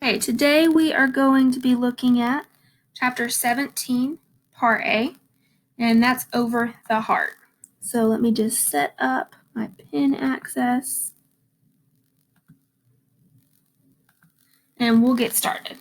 Okay, today we are going to be looking at Chapter 17, Part A, and that's over the heart. So let me just set up my pen access, and we'll get started.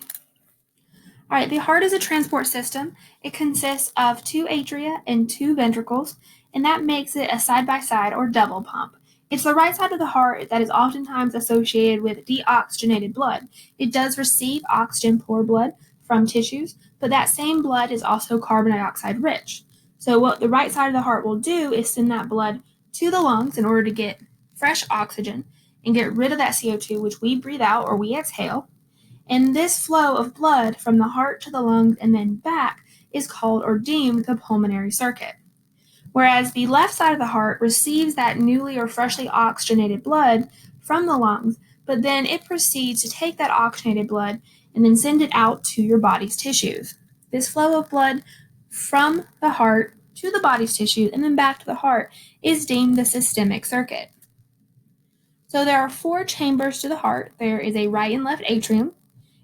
All right, the heart is a transport system. It consists of two atria and two ventricles, and that makes it a side-by-side or double pump. It's the right side of the heart that is oftentimes associated with deoxygenated blood. It does receive oxygen-poor blood from tissues, but that same blood is also carbon dioxide rich. So what the right side of the heart will do is send that blood to the lungs in order to get fresh oxygen and get rid of that CO2, which we breathe out or we exhale. And this flow of blood from the heart to the lungs and then back is called or deemed the pulmonary circuit. Whereas the left side of the heart receives that newly or freshly oxygenated blood from the lungs, but then it proceeds to take that oxygenated blood and then send it out to your body's tissues. This flow of blood from the heart to the body's tissues and then back to the heart is deemed the systemic circuit. So there are four chambers to the heart. There is a right and left atrium,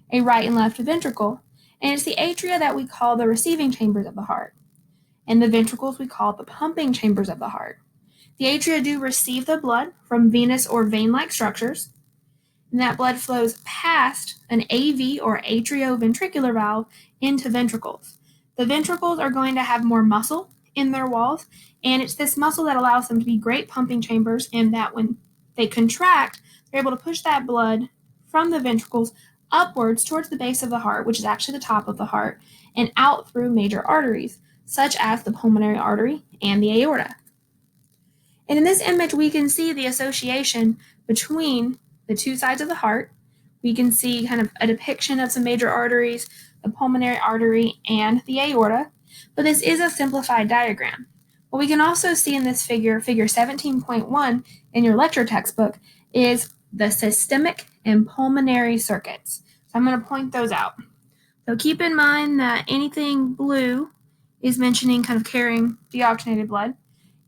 a right and left ventricle, and it's the atria that we call the receiving chambers of the heart, and the ventricles we call the pumping chambers of the heart. The atria do receive the blood from venous or vein-like structures, and that blood flows past an AV or atrioventricular valve into ventricles. The ventricles are going to have more muscle in their walls, and it's this muscle that allows them to be great pumping chambers, and that when they contract, they're able to push that blood from the ventricles upwards towards the base of the heart, which is actually the top of the heart, and out through major arteries, such as the pulmonary artery and the aorta. And in this image, we can see the association between the two sides of the heart. We can see kind of a depiction of some major arteries, the pulmonary artery and the aorta, but this is a simplified diagram. What we can also see in this figure 17.1 in your lecture textbook, is the systemic and pulmonary circuits. So I'm going to point those out. So keep in mind that anything blue is mentioning kind of carrying deoxygenated blood.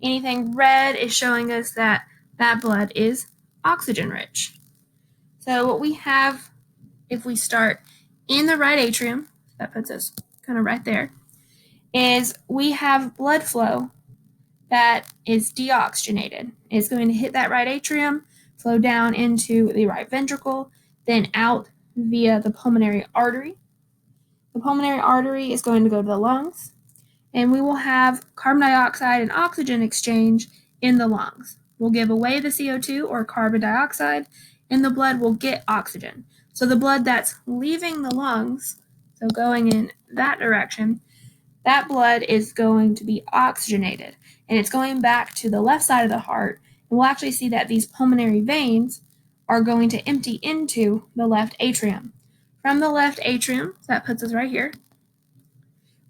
Anything red is showing us that that blood is oxygen rich. So what we have, if we start in the right atrium, that puts us kind of right there, is we have blood flow that is deoxygenated. It's going to hit that right atrium, flow down into the right ventricle, then out via the pulmonary artery. The pulmonary artery is going to go to the lungs, and we will have carbon dioxide and oxygen exchange in the lungs. We'll give away the CO2 or carbon dioxide, and the blood will get oxygen. So the blood that's leaving the lungs, so going in that direction, that blood is going to be oxygenated, and it's going back to the left side of the heart, and we'll actually see that these pulmonary veins are going to empty into the left atrium. From the left atrium, so that puts us right here,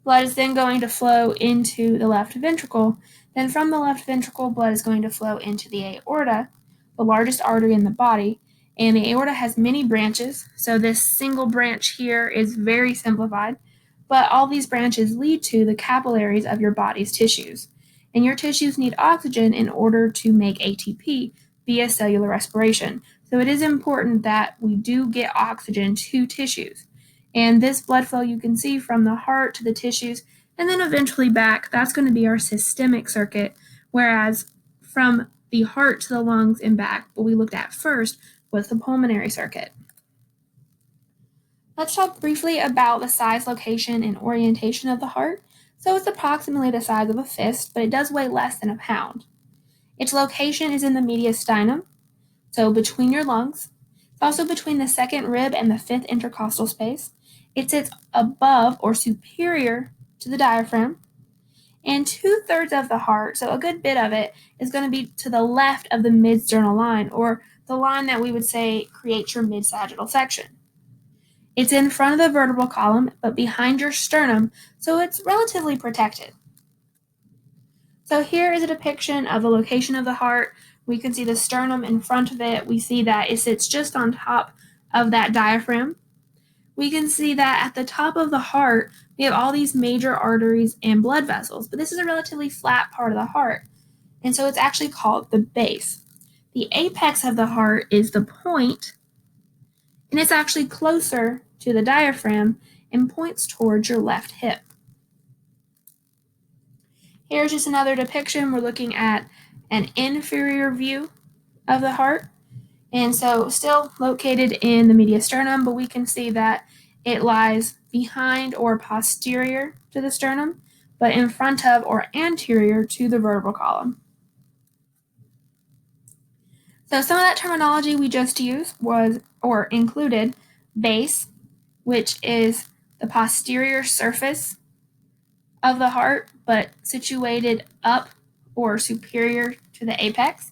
blood is then going to flow into the left ventricle. Then from the left ventricle, blood is going to flow into the aorta, the largest artery in the body, and the aorta has many branches, so this single branch here is very simplified, but all these branches lead to the capillaries of your body's tissues. And your tissues need oxygen in order to make ATP via cellular respiration. So it is important that we do get oxygen to tissues. And this blood flow you can see from the heart to the tissues and then eventually back, that's going to be our systemic circuit, whereas from the heart to the lungs and back, what we looked at first was the pulmonary circuit. Let's talk briefly about the size, location, and orientation of the heart. So it's approximately the size of a fist, but it does weigh less than a pound. Its location is in the mediastinum, so between your lungs. It's also between the second rib and the fifth intercostal space. It sits above or superior to the diaphragm. And 2/3 of the heart, so a good bit of it, is going to be to the left of the mid-sternal line, or the line that we would say creates your mid-sagittal section. It's in front of the vertebral column, but behind your sternum, so it's relatively protected. So here is a depiction of the location of the heart. We can see the sternum in front of it. We see that it sits just on top of that diaphragm. We can see that at the top of the heart, we have all these major arteries and blood vessels, but this is a relatively flat part of the heart, and so it's actually called the base. The apex of the heart is the point, and it's actually closer to the diaphragm and points towards your left hip. Here's just another depiction. We're looking at an inferior view of the heart, and so still located in the mediasternum, but we can see that it lies behind or posterior to the sternum, but in front of or anterior to the vertebral column. So some of that terminology we just used was or included base, which is the posterior surface of the heart, but situated up or superior to the apex.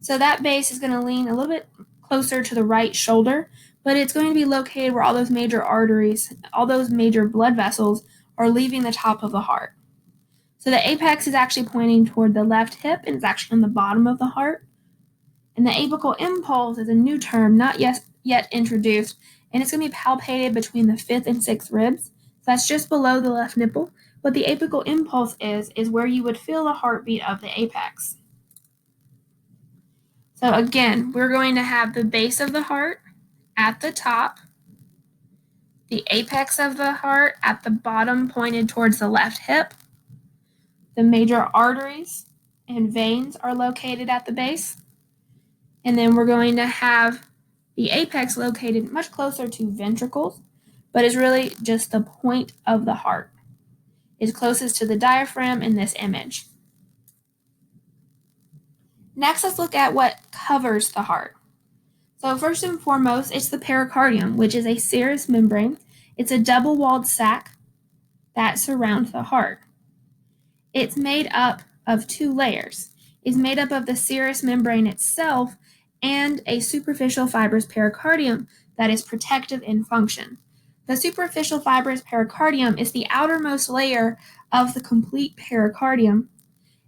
So that base is going to lean a little bit closer to the right shoulder, but it's going to be located where all those major arteries, all those major blood vessels are leaving the top of the heart. So the apex is actually pointing toward the left hip and it's actually on the bottom of the heart. And the apical impulse is a new term, not yet introduced, and it's going to be palpated between the 5th and 6th ribs. So that's just below the left nipple. What the apical impulse is where you would feel the heartbeat of the apex. So again, we're going to have the base of the heart at the top, the apex of the heart at the bottom pointed towards the left hip. The major arteries and veins are located at the base. And then we're going to have the apex located much closer to ventricles, but is really just the point of the heart. It's closest to the diaphragm in this image. Next, let's look at what covers the heart. So first and foremost, it's the pericardium, which is a serous membrane. It's a double-walled sac that surrounds the heart. It's made up of 2 layers. It's made up of the serous membrane itself and a superficial fibrous pericardium that is protective in function. The superficial fibrous pericardium is the outermost layer of the complete pericardium,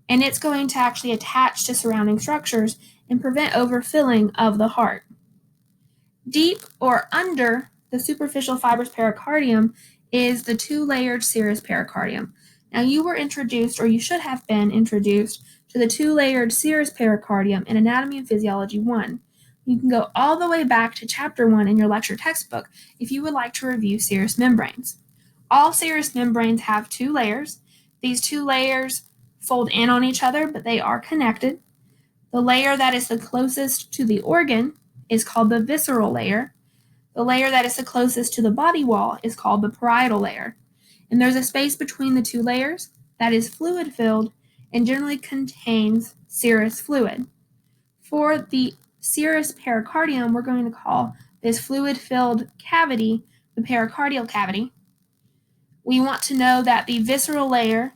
and it's going to actually attach to surrounding structures and prevent overfilling of the heart. Deep or under the superficial fibrous pericardium is the 2-layered serous pericardium. Now you were introduced, or you should have been introduced, to the 2-layered serous pericardium in Anatomy and Physiology 1. You can go all the way back to Chapter 1 in your lecture textbook if you would like to review serous membranes. All serous membranes have 2 layers. These 2 layers fold in on each other, but they are connected. The layer that is the closest to the organ is called the visceral layer. The layer that is the closest to the body wall is called the parietal layer. And there's a space between the 2 layers that is fluid-filled and generally contains serous fluid. For the serous pericardium, we're going to call this fluid-filled cavity the pericardial cavity. We want to know that the visceral layer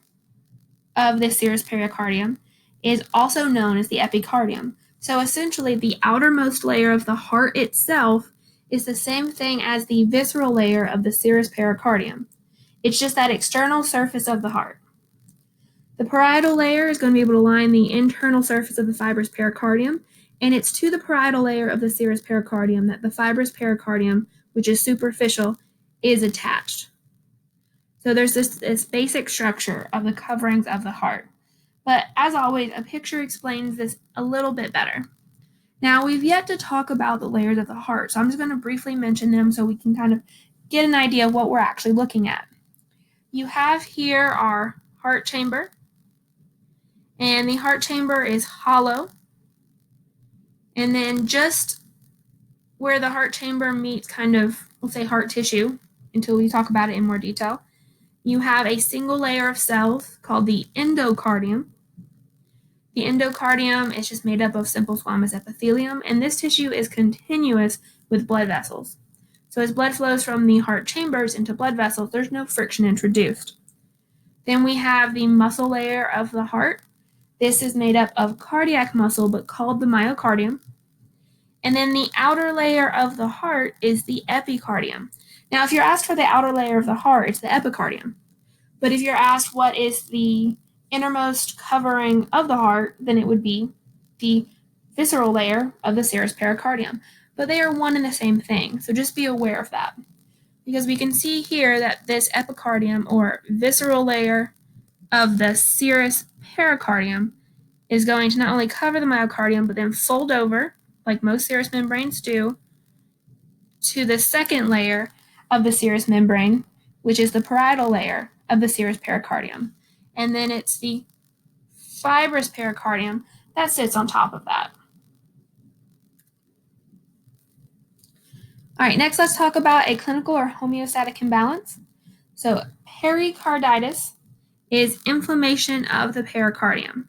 of the serous pericardium is also known as the epicardium. So essentially, the outermost layer of the heart itself is the same thing as the visceral layer of the serous pericardium. It's just that external surface of the heart. The parietal layer is going to be able to line the internal surface of the fibrous pericardium, and it's to the parietal layer of the serous pericardium that the fibrous pericardium, which is superficial, is attached. So there's this basic structure of the coverings of the heart. But as always, a picture explains this a little bit better. Now, we've yet to talk about the layers of the heart, so I'm just going to briefly mention them so we can kind of get an idea of what we're actually looking at. You have here our heart chamber, and the heart chamber is hollow. And then just where the heart chamber meets kind of, we'll say heart tissue, until we talk about it in more detail, you have a single layer of cells called the endocardium. The endocardium is just made up of simple squamous epithelium, and this tissue is continuous with blood vessels. So as blood flows from the heart chambers into blood vessels, there's no friction introduced. Then we have the muscle layer of the heart. This is made up of cardiac muscle, but called the myocardium. And then the outer layer of the heart is the epicardium. Now, if you're asked for the outer layer of the heart, it's the epicardium. But if you're asked what is the innermost covering of the heart, then it would be the visceral layer of the serous pericardium. But they are one and the same thing, so just be aware of that. Because we can see here that this epicardium, or visceral layer of the serous pericardium, is going to not only cover the myocardium, but then fold over, like most serous membranes do, to the second layer of the serous membrane, which is the parietal layer of the serous pericardium. And then it's the fibrous pericardium that sits on top of that. All right, next let's talk about a clinical or homeostatic imbalance. So pericarditis is inflammation of the pericardium.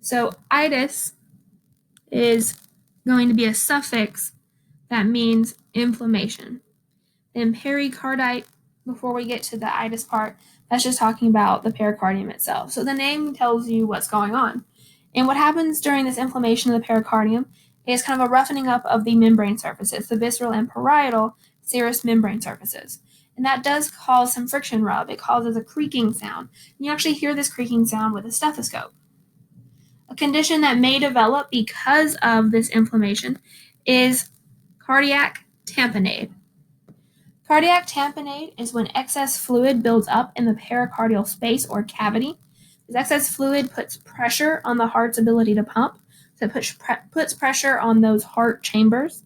So itis is going to be a suffix that means inflammation. Then pericardite, before we get to the itis part, that's just talking about the pericardium itself. So the name tells you what's going on. And what happens during this inflammation of the pericardium is kind of a roughening up of the membrane surfaces, the visceral and parietal serous membrane surfaces. And that does cause some friction rub. It causes a creaking sound. And you actually hear this creaking sound with a stethoscope. A condition that may develop because of this inflammation is cardiac tamponade. Cardiac tamponade is when excess fluid builds up in the pericardial space or cavity. This excess fluid puts pressure on the heart's ability to pump, so it puts pressure on those heart chambers.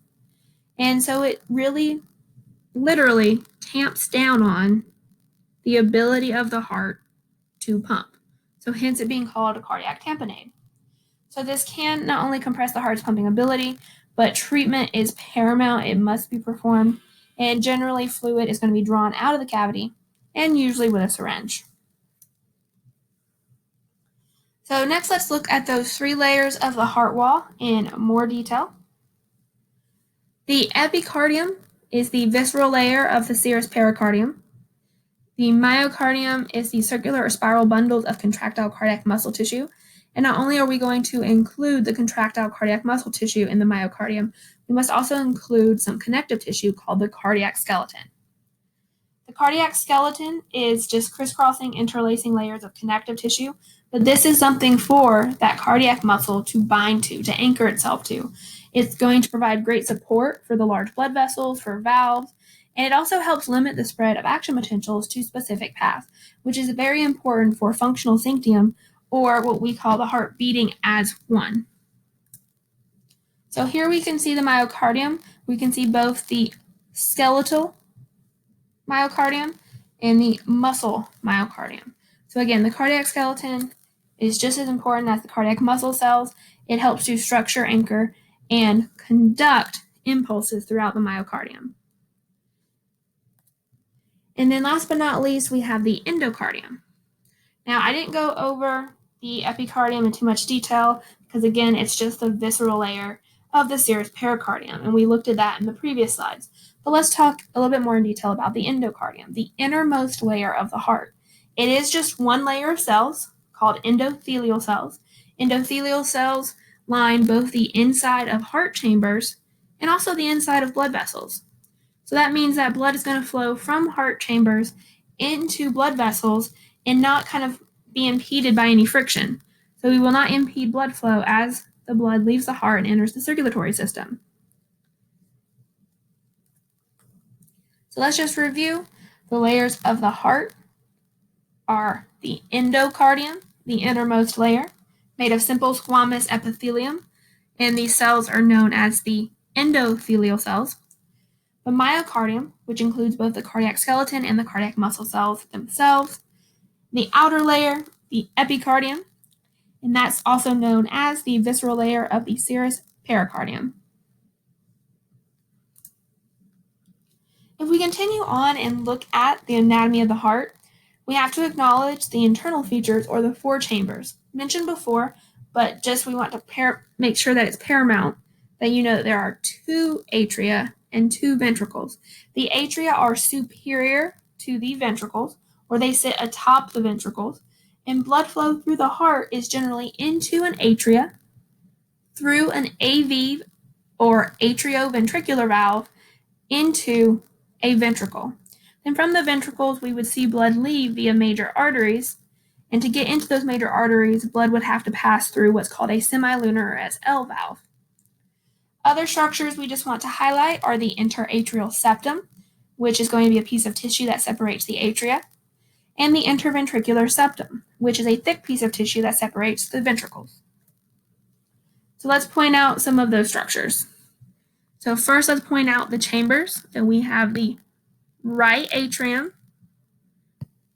And so it really, literally tamps down on the ability of the heart to pump. So hence it being called a cardiac tamponade. So this can not only compress the heart's pumping ability, but treatment is paramount. It must be performed. And generally, fluid is going to be drawn out of the cavity, and usually with a syringe. So next, let's look at those 3 layers of the heart wall in more detail. The epicardium is the visceral layer of the serous pericardium. The myocardium is the circular or spiral bundles of contractile cardiac muscle tissue. And not only are we going to include the contractile cardiac muscle tissue in the myocardium, we must also include some connective tissue called the cardiac skeleton. The cardiac skeleton is just crisscrossing, interlacing layers of connective tissue, but this is something for that cardiac muscle to bind to anchor itself to. It's going to provide great support for the large blood vessels, for valves, and it also helps limit the spread of action potentials to specific paths, which is very important for functional synctium, or what we call the heart beating as one. So here we can see the myocardium. We can see both the skeletal myocardium and the muscle myocardium. So again, the cardiac skeleton is just as important as the cardiac muscle cells. It helps to structure, anchor, and conduct impulses throughout the myocardium. And then last but not least, we have the endocardium. Now, I didn't go over the epicardium in too much detail because, again, it's just the visceral layer of the serous pericardium, and we looked at that in the previous slides. But let's talk a little bit more in detail about the endocardium, the innermost layer of the heart. It is just one layer of cells called endothelial cells. Endothelial cells line both the inside of heart chambers and also the inside of blood vessels. So that means that blood is going to flow from heart chambers into blood vessels and not kind of be impeded by any friction. So we will not impede blood flow as the blood leaves the heart and enters the circulatory system. So let's just review. The layers of the heart are the endocardium, the innermost layer, made of simple squamous epithelium, and these cells are known as the endothelial cells. The myocardium, which includes both the cardiac skeleton and the cardiac muscle cells themselves. The outer layer, the epicardium, and that's also known as the visceral layer of the serous pericardium. If we continue on and look at the anatomy of the heart, we have to acknowledge the internal features or the 4 chambers mentioned before, but just we want to make sure that it's paramount that you know that there are 2 atria and 2 ventricles. The atria are superior to the ventricles, or they sit atop the ventricles, and blood flow through the heart is generally into an atria, through an AV or atrioventricular valve, into a ventricle. Then from the ventricles, we would see blood leave via major arteries, and to get into those major arteries, blood would have to pass through what's called a semilunar or SL valve. Other structures we just want to highlight are the interatrial septum, which is going to be a piece of tissue that separates the atria, and the interventricular septum, which is a thick piece of tissue that separates the ventricles. So let's point out some of those structures. So first, let's point out the chambers. So we have the right atrium,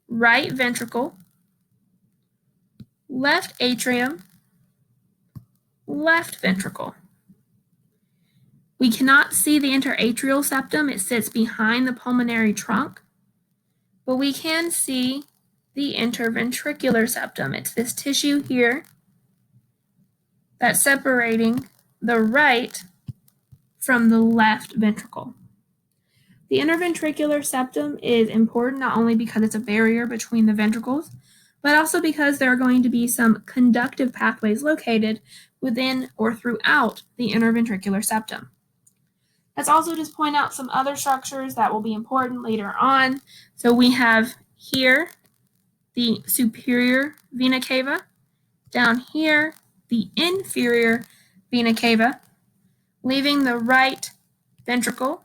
right ventricle, left atrium, left ventricle. We cannot see the interatrial septum. It sits behind the pulmonary trunk, but we can see the interventricular septum. It's this tissue here that's separating the right from the left ventricle. The interventricular septum is important not only because it's a barrier between the ventricles, but also because there are going to be some conductive pathways located within or throughout the interventricular septum. Let's also just point out some other structures that will be important later on. So we have here the superior vena cava, down here the inferior vena cava. Leaving the right ventricle,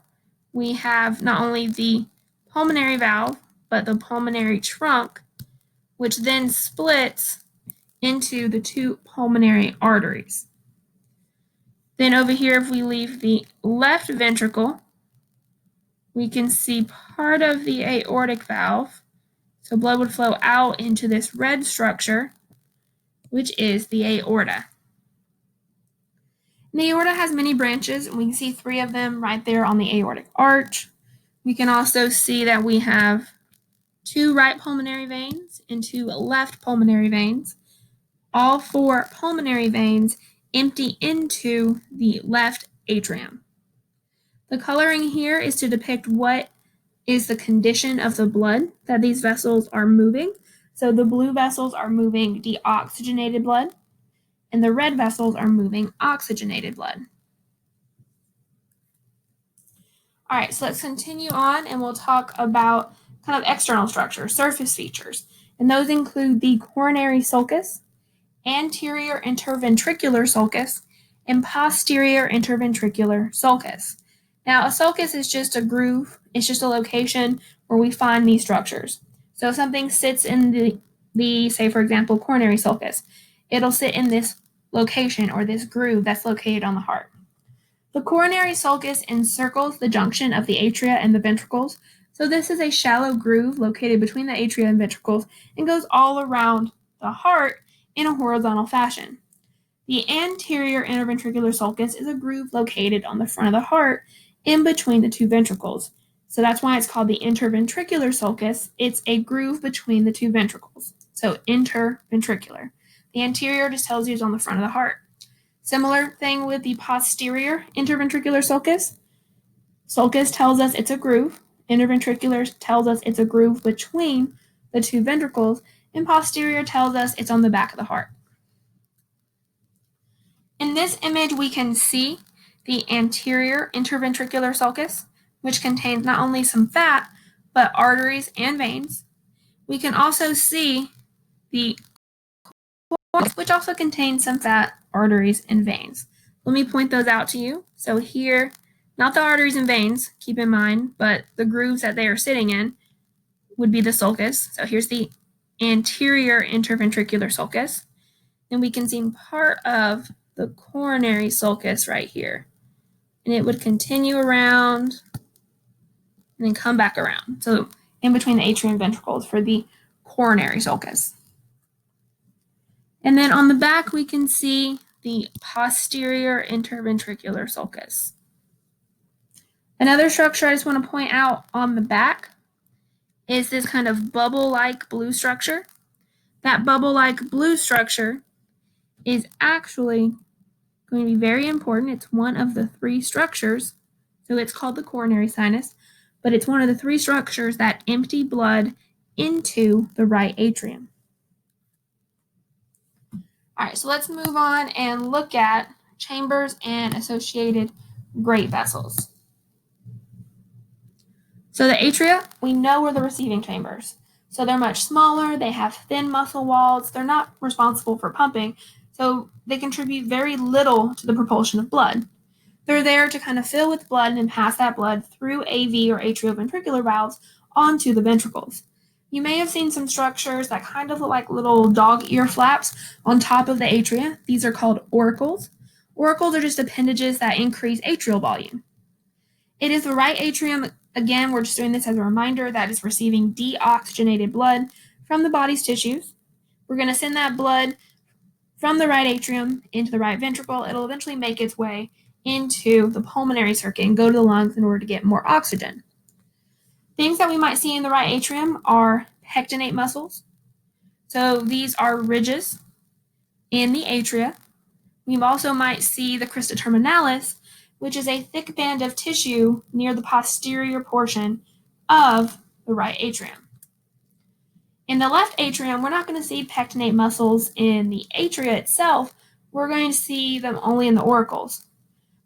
we have not only the pulmonary valve, but the pulmonary trunk, which then splits into the two pulmonary arteries. Then over here, if we leave the left ventricle, we can see part of the aortic valve. So blood would flow out into this red structure, which is the aorta. And the aorta has many branches, and we can see 3 of them right there on the aortic arch. We can also see that we have 2 right pulmonary veins and 2 left pulmonary veins. All 4 pulmonary veins empty into the left atrium. The coloring here is to depict what is the condition of the blood that these vessels are moving. So the blue vessels are moving deoxygenated blood, and the red vessels are moving oxygenated blood. All right, so let's continue on and we'll talk about kind of external structure, surface features. And those include the coronary sulcus, anterior interventricular sulcus, and posterior interventricular sulcus. Now, a sulcus is just a groove. It's just a location where we find these structures. So if something sits in the say, for example, coronary sulcus, it'll sit in this location or this groove that's located on the heart. The coronary sulcus encircles the junction of the atria and the ventricles. So this is a shallow groove located between the atria and ventricles and goes all around the heart in a horizontal fashion. The anterior interventricular sulcus is a groove located on the front of the heart in between the 2 ventricles. So that's why it's called the interventricular sulcus. It's a groove between the 2 ventricles. So interventricular. The anterior just tells you it's on the front of the heart. Similar thing with the posterior interventricular sulcus. Sulcus tells us it's a groove. Interventricular tells us it's a groove between the 2 ventricles. And posterior tells us it's on the back of the heart. In this image, we can see the anterior interventricular sulcus, which contains not only some fat, but arteries and veins. We can also see the which also contains some fat, arteries, and veins. Let me point those out to you. So here, not the arteries and veins, keep in mind, but the grooves that they are sitting in would be the sulcus. So here's the anterior interventricular sulcus. And we can see part of the coronary sulcus right here. And it would continue around and then come back around. So in between the atrium and ventricles for the coronary sulcus. And then on the back, we can see the posterior interventricular sulcus. Another structure I just want to point out on the back is this kind of bubble-like blue structure. That bubble-like blue structure is actually going to be very important. It's one of the 3 structures. So it's called the coronary sinus, but it's one of the 3 structures that empty blood into the right atrium. All right, so let's move on and look at chambers and associated great vessels. So the atria, we know are the receiving chambers. So they're much smaller, they have thin muscle walls, they're not responsible for pumping, so they contribute very little to the propulsion of blood. They're there to kind of fill with blood and pass that blood through AV or atrioventricular valves onto the ventricles. You may have seen some structures that kind of look like little dog ear flaps on top of the atria. These are called auricles. Auricles are just appendages that increase atrial volume. It is the right atrium, again, we're just doing this as a reminder, that is receiving deoxygenated blood from the body's tissues. We're going to send that blood from the right atrium into the right ventricle. It'll eventually make its way into the pulmonary circuit and go to the lungs in order to get more oxygen. Things that we might see in the right atrium are pectinate muscles. So these are ridges in the atria. We also might see the crista terminalis, which is a thick band of tissue near the posterior portion of the right atrium. In the left atrium, we're not going to see pectinate muscles in the atria itself. We're going to see them only in the auricles.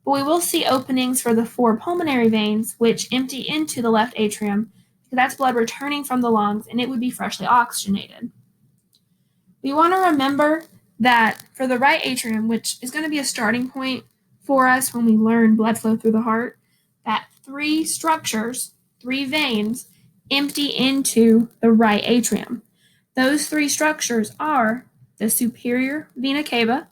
But we will see openings for the 4 pulmonary veins, which empty into the left atrium, because that's blood returning from the lungs, and it would be freshly oxygenated. We want to remember that for the right atrium, which is going to be a starting point for us when we learn blood flow through the heart, that 3 structures, 3 veins, empty into the right atrium. Those 3 structures are the superior vena cava,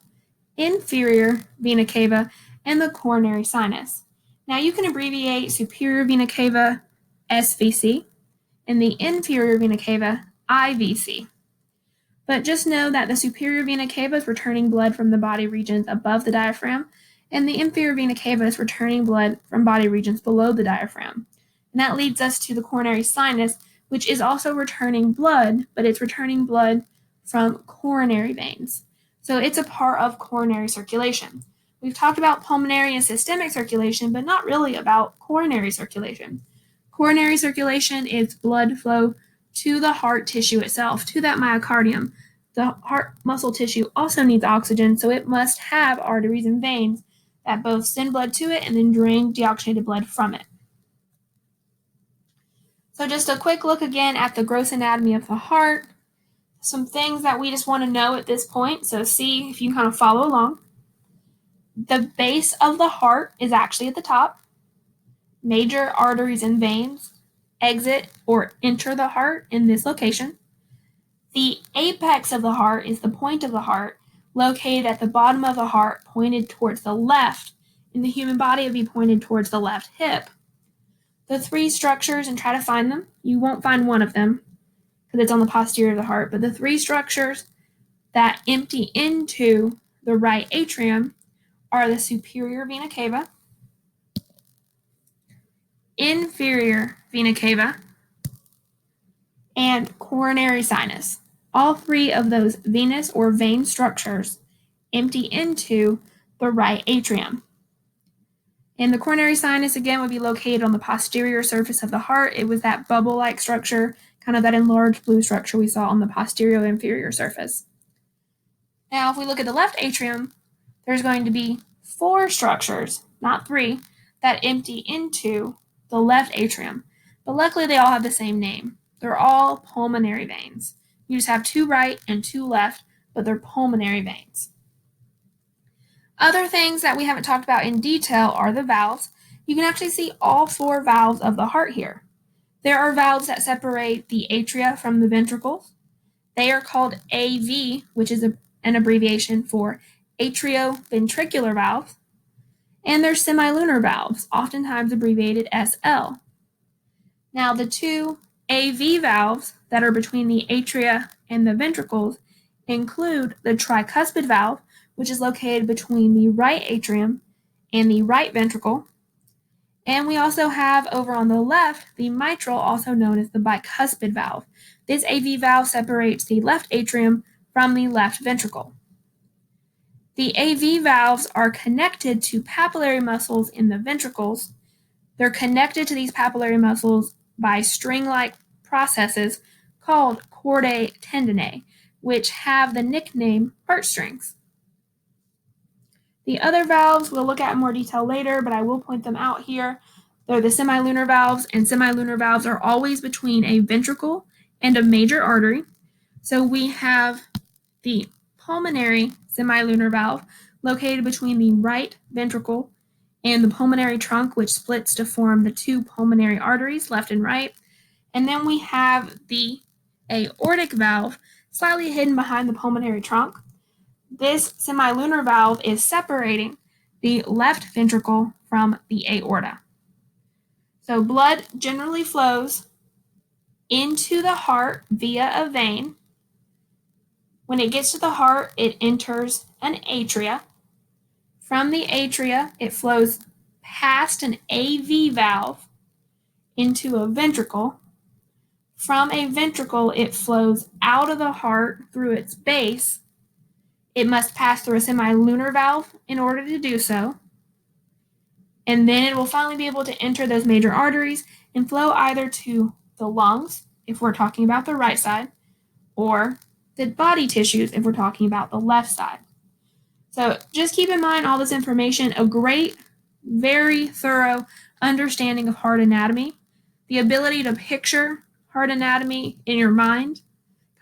inferior vena cava, and the coronary sinus. Now you can abbreviate superior vena cava SVC and the inferior vena cava IVC. But just know that the superior vena cava is returning blood from the body regions above the diaphragm, and the inferior vena cava is returning blood from body regions below the diaphragm. And that leads us to the coronary sinus, which is also returning blood, but it's returning blood from coronary veins. So it's a part of coronary circulation. We've talked about pulmonary and systemic circulation, but not really about coronary circulation. Coronary circulation is blood flow to the heart tissue itself, to that myocardium. The heart muscle tissue also needs oxygen, so it must have arteries and veins that both send blood to it and then drain deoxygenated blood from it. So just a quick look again at the gross anatomy of the heart. Some things that we just want to know at this point, so see if you can kind of follow along. The base of the heart is actually at the top. Major arteries and veins exit or enter the heart in this location. The apex of the heart is the point of the heart, located at the bottom of the heart, pointed towards the left. In the human body, it would be pointed towards the left hip. The 3 structures, and try to find them. You won't find one of them because it's on the posterior of the heart, but the 3 structures that empty into the right atrium are the superior vena cava, inferior vena cava, and coronary sinus. All 3 of those venous or vein structures empty into the right atrium. And the coronary sinus, again, would be located on the posterior surface of the heart. It was that bubble-like structure, kind of that enlarged blue structure we saw on the posterior inferior surface. Now, if we look at the left atrium, there's going to be 4 structures, not 3, that empty into the left atrium. But luckily, they all have the same name. They're all pulmonary veins. You just have 2 right and 2 left, but they're pulmonary veins. Other things that we haven't talked about in detail are the valves. You can actually see all 4 valves of the heart here. There are valves that separate the atria from the ventricles. They are called AV, which is an abbreviation for atrioventricular valves. And there's semilunar valves, oftentimes abbreviated SL. Now, the 2 AV valves that are between the atria and the ventricles include the tricuspid valve, which is located between the right atrium and the right ventricle. And we also have over on the left, the mitral, also known as the bicuspid valve. This AV valve separates the left atrium from the left ventricle. The AV valves are connected to papillary muscles in the ventricles. They're connected to these papillary muscles by string-like processes called chordae tendineae, which have the nickname heartstrings. The other valves we'll look at in more detail later, but I will point them out here. They're the semilunar valves, and semilunar valves are always between a ventricle and a major artery. So we have the pulmonary semilunar valve located between the right ventricle and the pulmonary trunk, which splits to form the 2 pulmonary arteries, left and right. And then we have the aortic valve slightly hidden behind the pulmonary trunk. This semilunar valve is separating the left ventricle from the aorta. So blood generally flows into the heart via a vein. When it gets to the heart, it enters an atria. From the atria, it flows past an AV valve into a ventricle. From a ventricle, it flows out of the heart through its base. It must pass through a semilunar valve in order to do so. And then it will finally be able to enter those major arteries and flow either to the lungs, if we're talking about the right side, or the body tissues, if we're talking about the left side. So just keep in mind all this information, a great, very thorough understanding of heart anatomy, the ability to picture heart anatomy in your mind,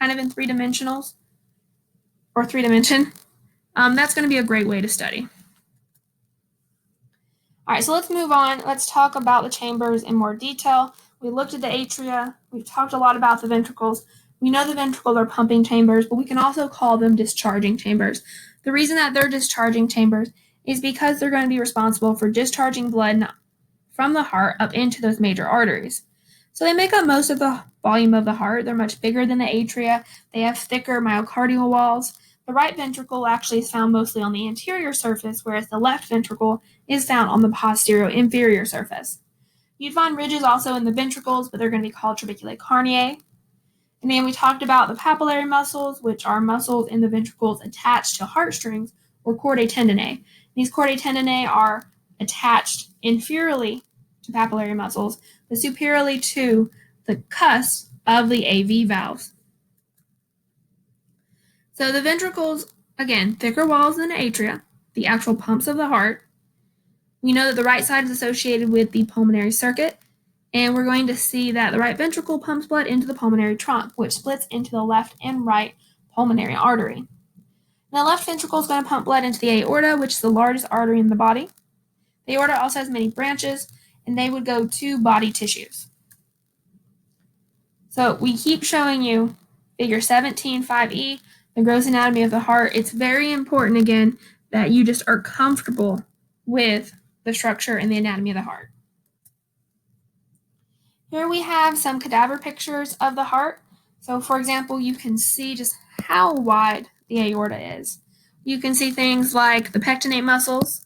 kind of in three dimension. That's going to be a great way to study. All right, so let's move on. Let's talk about the chambers in more detail. We looked at the atria. We've talked a lot about the ventricles. We know the ventricles are pumping chambers, but we can also call them discharging chambers. The reason that they're discharging chambers is because they're going to be responsible for discharging blood from the heart up into those major arteries. So they make up most of the volume of the heart. They're much bigger than the atria. They have thicker myocardial walls. The right ventricle actually is found mostly on the anterior surface, whereas the left ventricle is found on the posterior inferior surface. You'd find ridges also in the ventricles, but they're going to be called trabeculae carneae. And then we talked about the papillary muscles, which are muscles in the ventricles attached to heartstrings, or chordae tendineae. These chordae tendineae are attached inferiorly to papillary muscles, but superiorly to the cusp of the AV valves. So the ventricles, again, thicker walls than the atria, the actual pumps of the heart. We know that the right side is associated with the pulmonary circuit, and we're going to see that the right ventricle pumps blood into the pulmonary trunk, which splits into the left and right pulmonary artery. And the left ventricle is going to pump blood into the aorta, which is the largest artery in the body. The aorta also has many branches, and they would go to body tissues. So we keep showing you figure 17.5e, the gross anatomy of the heart. It's very important, again, that you just are comfortable with the structure and the anatomy of the heart. Here we have some cadaver pictures of the heart. So for example, you can see just how wide the aorta is. You can see things like the pectinate muscles.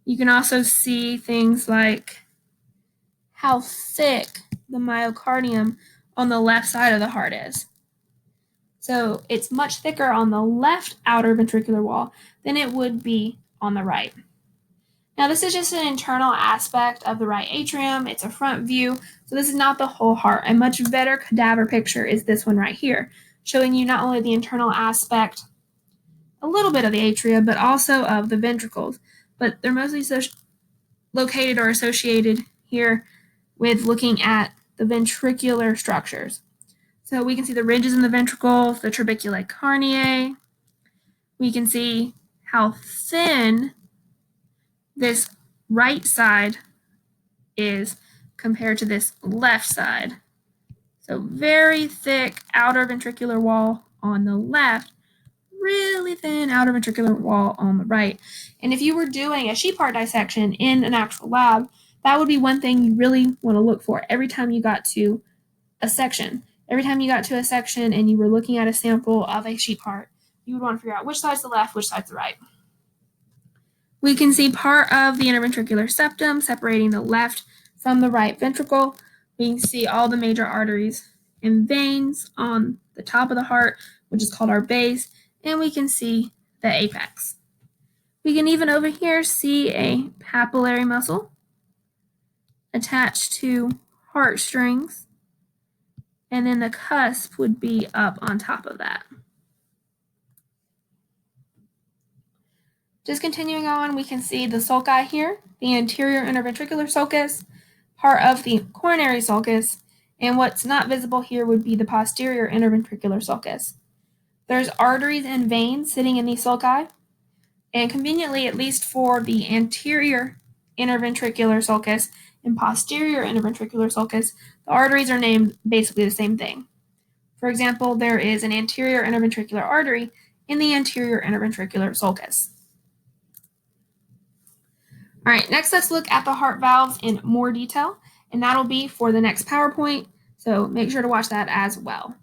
You can also see things like how thick the myocardium on the left side of the heart is. So it's much thicker on the left outer ventricular wall than it would be on the right. Now this is just an internal aspect of the right atrium. It's a front view, so this is not the whole heart. A much better cadaver picture is this one right here, showing you not only the internal aspect, a little bit of the atria, but also of the ventricles. But they're mostly located or associated here with looking at the ventricular structures. So we can see the ridges in the ventricles, the trabeculae carneae. We can see how thin this right side is compared to this left side. So very thick outer ventricular wall on the left, really thin outer ventricular wall on the right. And if you were doing a sheep heart dissection in an actual lab, that would be one thing you really want to look for every time you got to a section. Every time you got to a section and you were looking at a sample of a sheep heart, you would want to figure out which side's the left, which side's the right. We can see part of the interventricular septum separating the left from the right ventricle. We can see all the major arteries and veins on the top of the heart, which is called our base, and we can see the apex. We can even over here see a papillary muscle attached to heartstrings, and then the cusp would be up on top of that. Just continuing on, we can see the sulci here, the anterior interventricular sulcus, part of the coronary sulcus, and what's not visible here would be the posterior interventricular sulcus. There's arteries and veins sitting in these sulci, and conveniently, at least for the anterior interventricular sulcus and posterior interventricular sulcus, the arteries are named basically the same thing. For example, there is an anterior interventricular artery in the anterior interventricular sulcus. All right, next let's look at the heart valves in more detail, and that'll be for the next PowerPoint, so make sure to watch that as well.